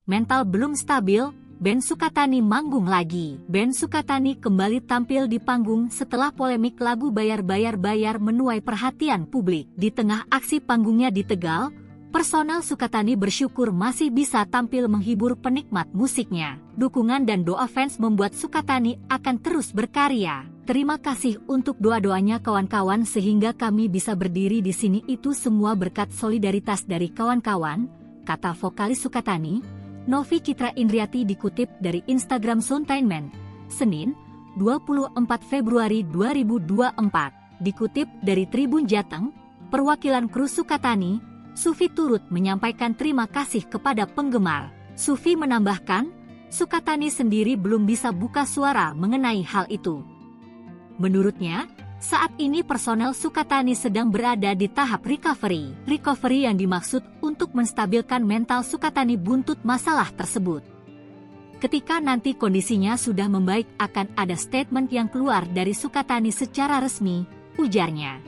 mental belum stabil, band Sukatani manggung lagi. Band Sukatani kembali tampil di panggung setelah polemik lagu Bayar menuai perhatian publik. Di tengah aksi panggungnya di Tegal, personel Sukatani bersyukur masih bisa tampil menghibur penikmat musiknya. Dukungan dan doa fans membuat Sukatani akan terus berkarya. Terima kasih untuk doa-doanya kawan-kawan sehingga kami bisa berdiri di sini, itu semua berkat solidaritas dari kawan-kawan, kata vokalis Sukatani, Novi Citra Indriati, dikutip dari Instagram Sountainment, Senin, 24 Februari 2024. Dikutip dari Tribun Jateng, perwakilan kru Sukatani, Sufi turut menyampaikan terima kasih kepada penggemar. Sufi menambahkan, Sukatani sendiri belum bisa buka suara mengenai hal itu. Menurutnya, saat ini personel Sukatani sedang berada di tahap recovery. Recovery yang dimaksud untuk menstabilkan mental Sukatani buntut masalah tersebut. Ketika nanti kondisinya sudah membaik akan ada statement yang keluar dari Sukatani secara resmi, ujarnya.